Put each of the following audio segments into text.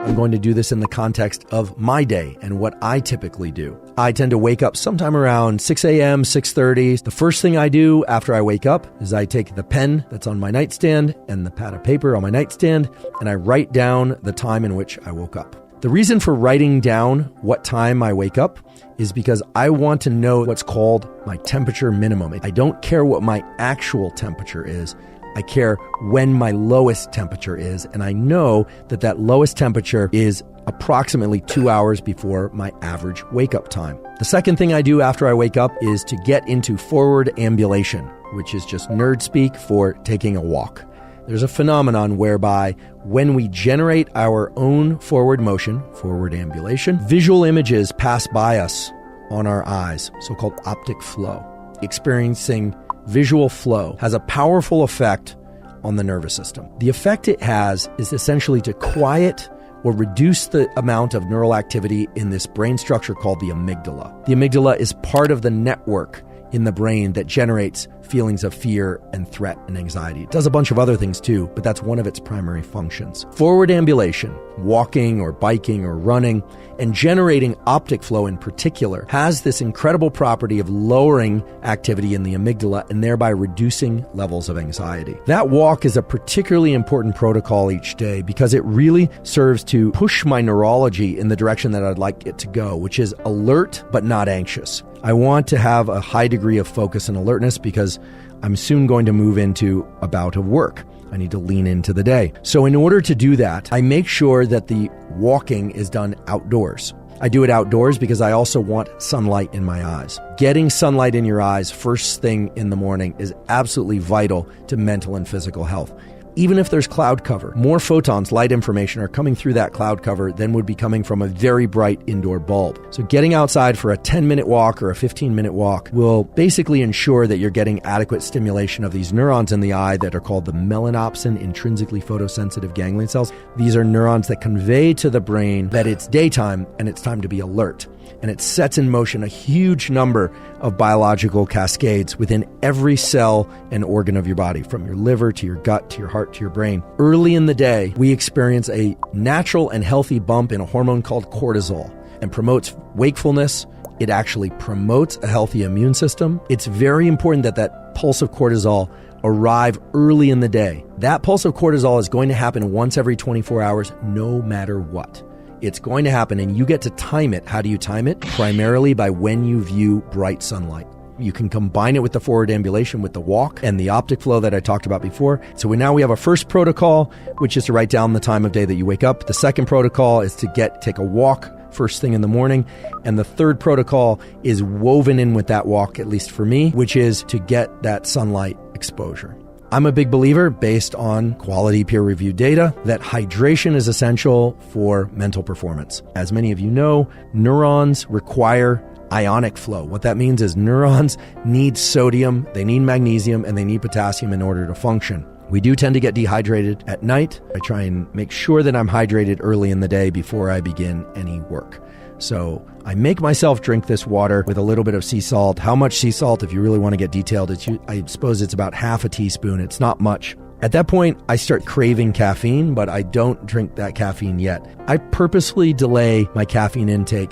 I'm going to do this in the context of my day and what I typically do. I tend to wake up sometime around 6 a.m., 6:30. The first thing I do after I wake up is I take the pen that's on my nightstand and the pad of paper on my nightstand, and I write down the time in which I woke up. The reason for writing down what time I wake up is because I want to know what's called my temperature minimum. I don't care what my actual temperature is. I care when my lowest temperature is, and I know that that lowest temperature is approximately 2 hours before my average wake-up time. The second thing I do after I wake up is to get into forward ambulation, which is just nerd speak for taking a walk. There's a phenomenon whereby when we generate our own forward motion, forward ambulation, visual images pass by us on our eyes, so-called optic flow. Experiencing visual flow has a powerful effect on the nervous system. The effect it has is essentially to quiet or reduce the amount of neural activity in this brain structure called the amygdala. The amygdala is part of the network in the brain that generates feelings of fear and threat and anxiety. It does a bunch of other things too, but that's one of its primary functions. Forward ambulation, walking or biking or running, and generating optic flow in particular, has this incredible property of lowering activity in the amygdala and thereby reducing levels of anxiety. That walk is a particularly important protocol each day because it really serves to push my neurology in the direction that I'd like it to go, which is alert but not anxious. I want to have a high degree of focus and alertness because I'm soon going to move into a bout of work. I need to lean into the day. So in order to do that, I make sure that the walking is done outdoors. I do it outdoors because I also want sunlight in my eyes. Getting sunlight in your eyes first thing in the morning is absolutely vital to mental and physical health. Even if there's cloud cover, more photons, light information, are coming through that cloud cover than would be coming from a very bright indoor bulb. So getting outside for a 10-minute walk or a 15-minute walk will basically ensure that you're getting adequate stimulation of these neurons in the eye that are called the melanopsin intrinsically photosensitive ganglion cells. These are neurons that convey to the brain that it's daytime and it's time to be alert. And it sets in motion a huge number of biological cascades within every cell and organ of your body, from your liver to your gut to your heart to your brain. Early in the day, we experience a natural and healthy bump in a hormone called cortisol and promotes wakefulness. It actually promotes a healthy immune system. It's very important that that pulse of cortisol arrive early in the day. That pulse of cortisol is going to happen once every 24 hours, no matter what. It's going to happen, and you get to time it. How do you time it? Primarily by when you view bright sunlight. You can combine it with the forward ambulation with the walk and the optic flow that I talked about before. So now we have a first protocol, which is to write down the time of day that you wake up. The second protocol is to take a walk first thing in the morning. And the third protocol is woven in with that walk, at least for me, which is to get that sunlight exposure. I'm a big believer, based on quality peer-reviewed data, that hydration is essential for mental performance. As many of you know, neurons require ionic flow. What that means is neurons need sodium, they need magnesium, and they need potassium in order to function. We do tend to get dehydrated at night. I try and make sure that I'm hydrated early in the day before I begin any work. So I make myself drink this water with a little bit of sea salt. How much sea salt? If you really want to get detailed, I suppose it's about half a teaspoon. It's not much. At that point, I start craving caffeine, but I don't drink that caffeine yet. I purposely delay my caffeine intake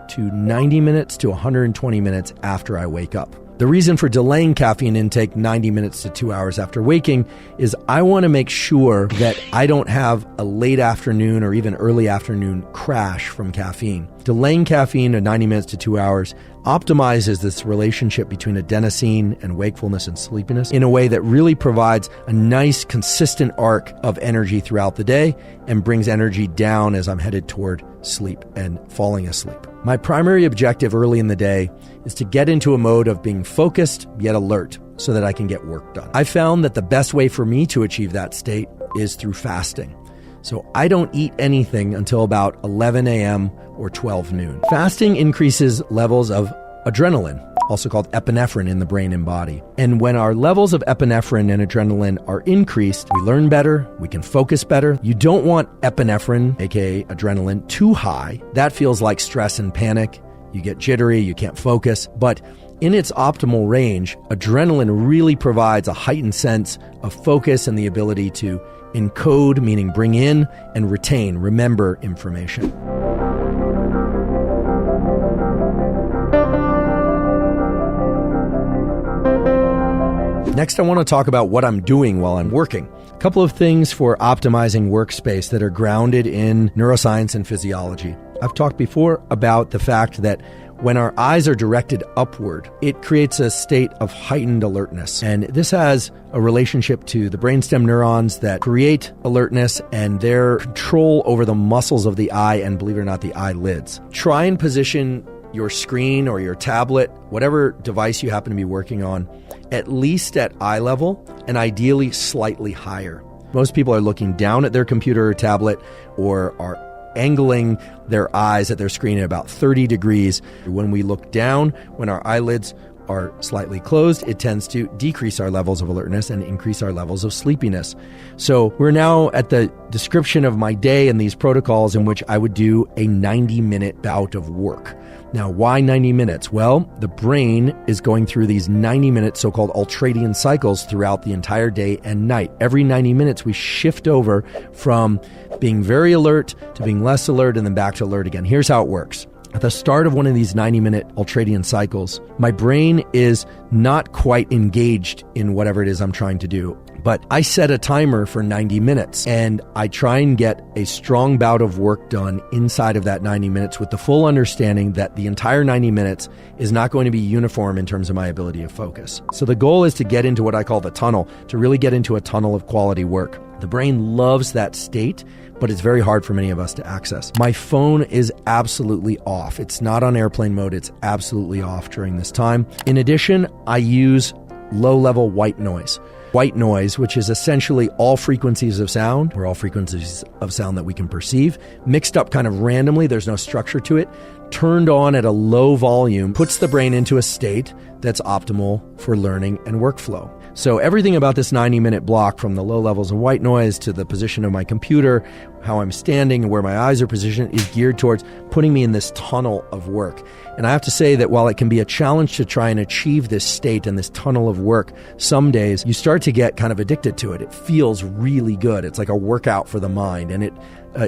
to 90 minutes to 120 minutes after I wake up. The reason for delaying caffeine intake 90 minutes to 2 hours after waking is I want to make sure that I don't have a late afternoon or even early afternoon crash from caffeine. Delaying caffeine to 90 minutes to 2 hours optimizes this relationship between adenosine and wakefulness and sleepiness in a way that really provides a nice, consistent arc of energy throughout the day and brings energy down as I'm headed toward sleep and falling asleep. My primary objective early in the day is to get into a mode of being focused yet alert so that I can get work done. I found that the best way for me to achieve that state is through fasting. So I don't eat anything until about 11 a.m. or 12 noon. Fasting increases levels of adrenaline, also called epinephrine, in the brain and body. And when our levels of epinephrine and adrenaline are increased, we learn better, we can focus better. You don't want epinephrine, aka adrenaline, too high. That feels like stress and panic. You get jittery, you can't focus. But in its optimal range, adrenaline really provides a heightened sense of focus and the ability to Encode, meaning bring in, and retain, remember information. Next, I want to talk about what I'm doing while I'm working. A couple of things for optimizing workspace that are grounded in neuroscience and physiology. I've talked before about the fact that when our eyes are directed upward, it creates a state of heightened alertness. And this has a relationship to the brainstem neurons that create alertness and their control over the muscles of the eye and, believe it or not, the eyelids. Try and position your screen or your tablet, whatever device you happen to be working on, at least at eye level and ideally slightly higher. Most people are looking down at their computer or tablet or are angling their eyes at their screen at about 30 degrees. When we look down, when our eyelids are slightly closed, it tends to decrease our levels of alertness and increase our levels of sleepiness. So we're now at the description of my day and these protocols in which I would do a 90-minute bout of work. Now, why 90 minutes? Well, the brain is going through these 90-minute so-called ultradian cycles throughout the entire day and night. Every 90 minutes, we shift over from being very alert to being less alert and then back to alert again. Here's how it works. At the start of one of these 90-minute ultradian cycles, my brain is not quite engaged in whatever it is I'm trying to do. But I set a timer for 90 minutes and I try and get a strong bout of work done inside of that 90 minutes with the full understanding that the entire 90 minutes is not going to be uniform in terms of my ability to focus. So the goal is to get into what I call the tunnel, to really get into a tunnel of quality work. The brain loves that state, but it's very hard for many of us to access. My phone is absolutely off. It's not on airplane mode. It's absolutely off during this time. In addition, I use low-level white noise. White noise, which is essentially all frequencies of sound, or all frequencies of sound that we can perceive, mixed up kind of randomly, there's no structure to it, turned on at a low volume, puts the brain into a state that's optimal for learning and workflow. So everything about this 90-minute block, from the low levels of white noise to the position of my computer, how I'm standing and where my eyes are positioned, is geared towards putting me in this tunnel of work. And I have to say that while it can be a challenge to try and achieve this state and this tunnel of work, some days you start to get kind of addicted to it. It feels really good. It's like a workout for the mind. And it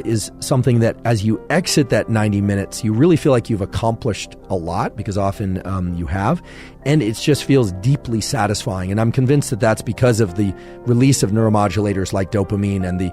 is something that as you exit that 90 minutes, you really feel like you've accomplished a lot, because often you have. And it just feels deeply satisfying. And I'm convinced that that's because of the release of neuromodulators like dopamine and the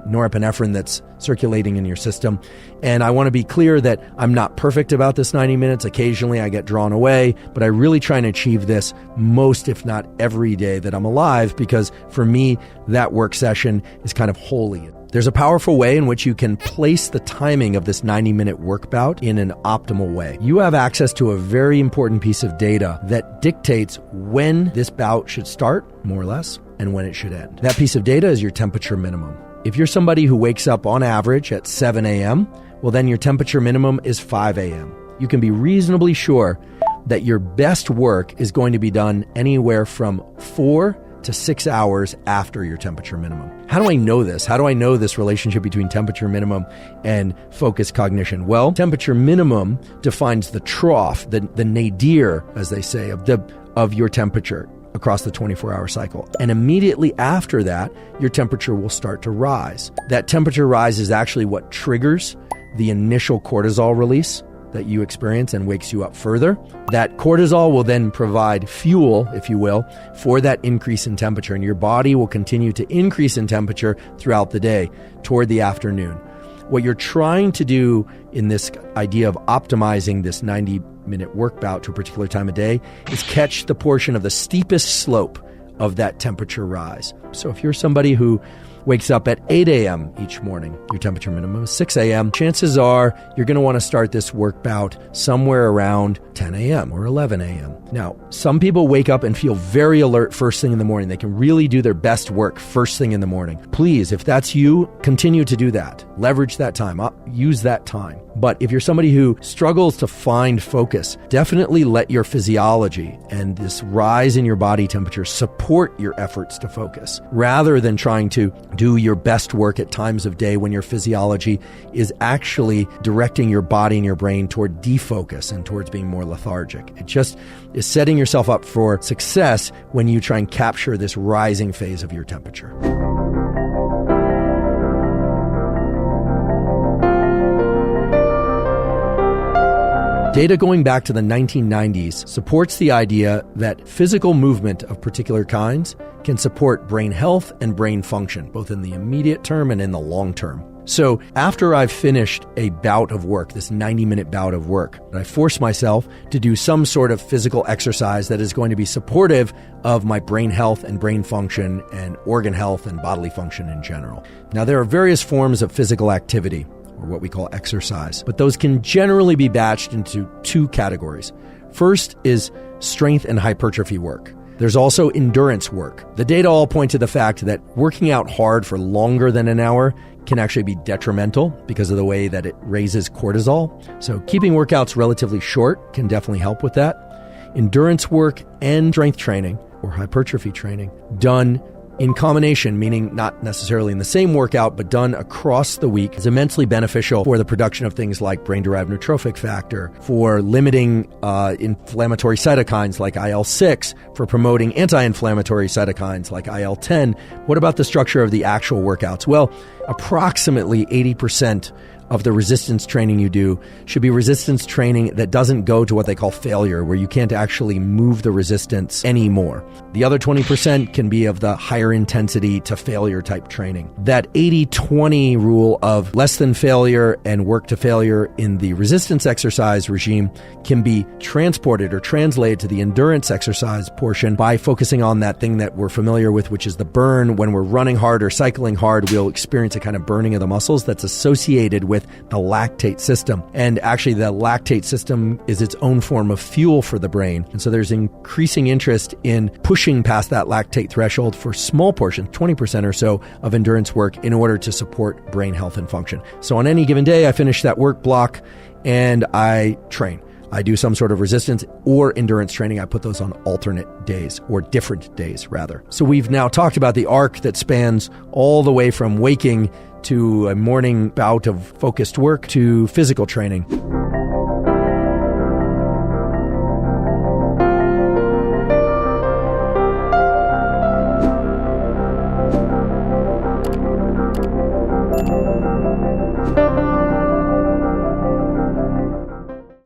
norepinephrine that's circulating in your system. And I want to be clear that I'm not perfect about this 90 minutes. Occasionally I get drawn away, but I really try and achieve this most, if not every day that I'm alive, because for me, that work session is kind of holy. There's a powerful way in which you can place the timing of this 90-minute work bout in an optimal way. You have access to a very important piece of data that dictates when this bout should start, more or less, and when it should end. That piece of data is your temperature minimum. If you're somebody who wakes up on average at 7 a.m., well, then your temperature minimum is 5 a.m. You can be reasonably sure that your best work is going to be done anywhere from 4 to 6 hours after your temperature minimum. How do I know this? How do I know this relationship between temperature minimum and focused cognition? Well, temperature minimum defines the trough, the nadir, as they say, of your temperature across the 24-hour cycle. And immediately after that, your temperature will start to rise. That temperature rise is actually what triggers the initial cortisol release that you experience and wakes you up further. That cortisol will then provide fuel, if you will, for that increase in temperature, and your body will continue to increase in temperature throughout the day toward the afternoon. What you're trying to do in this idea of optimizing this 90-minute work bout to a particular time of day is catch the portion of the steepest slope of that temperature rise. So if you're somebody who wakes up at 8 a.m. each morning, your temperature minimum is 6 a.m., chances are you're going to want to start this work bout somewhere around 10 a.m. or 11 a.m. Now, some people wake up and feel very alert first thing in the morning. They can really do their best work first thing in the morning. Please, if that's you, continue to do that. Leverage that time. Use that time. But if you're somebody who struggles to find focus, definitely let your physiology and this rise in your body temperature support your efforts to focus, rather than trying to do your best work at times of day when your physiology is actually directing your body and your brain toward defocus and towards being more lethargic. It just is setting yourself up for success when you try and capture this rising phase of your temperature. Data going back to the 1990s supports the idea that physical movement of particular kinds can support brain health and brain function, both in the immediate term and in the long term. So after I've finished a bout of work, this 90-minute bout of work, I force myself to do some sort of physical exercise that is going to be supportive of my brain health and brain function and organ health and bodily function in general. Now, there are various forms of physical activity, or what we call exercise, but those can generally be batched into two categories. First is strength and hypertrophy work. There's also endurance work. The data all point to the fact that working out hard for longer than an hour can actually be detrimental because of the way that it raises cortisol. So keeping workouts relatively short can definitely help with that. Endurance work and strength training or hypertrophy training done in combination, meaning not necessarily in the same workout, but done across the week, is immensely beneficial for the production of things like brain-derived neurotrophic factor, for limiting inflammatory cytokines like IL-6, for promoting anti-inflammatory cytokines like IL-10. What about the structure of the actual workouts? Well, approximately 80% of the resistance training you do should be resistance training that doesn't go to what they call failure, where you can't actually move the resistance anymore. The other 20% can be of the higher intensity to failure type training. That 80-20 rule of less than failure and work to failure in the resistance exercise regime can be transported or translated to the endurance exercise portion by focusing on that thing that we're familiar with, which is the burn. When we're running hard or cycling hard, we'll experience a kind of burning of the muscles that's associated with the lactate system. And actually the lactate system is its own form of fuel for the brain. And so there's increasing interest in pushing past that lactate threshold for small portions, 20% or so of endurance work in order to support brain health and function. So on any given day, I finish that work block and I train. I do some sort of resistance or endurance training. I put those on alternate days, or different days rather. So we've now talked about the arc that spans all the way from waking to a morning bout of focused work to physical training.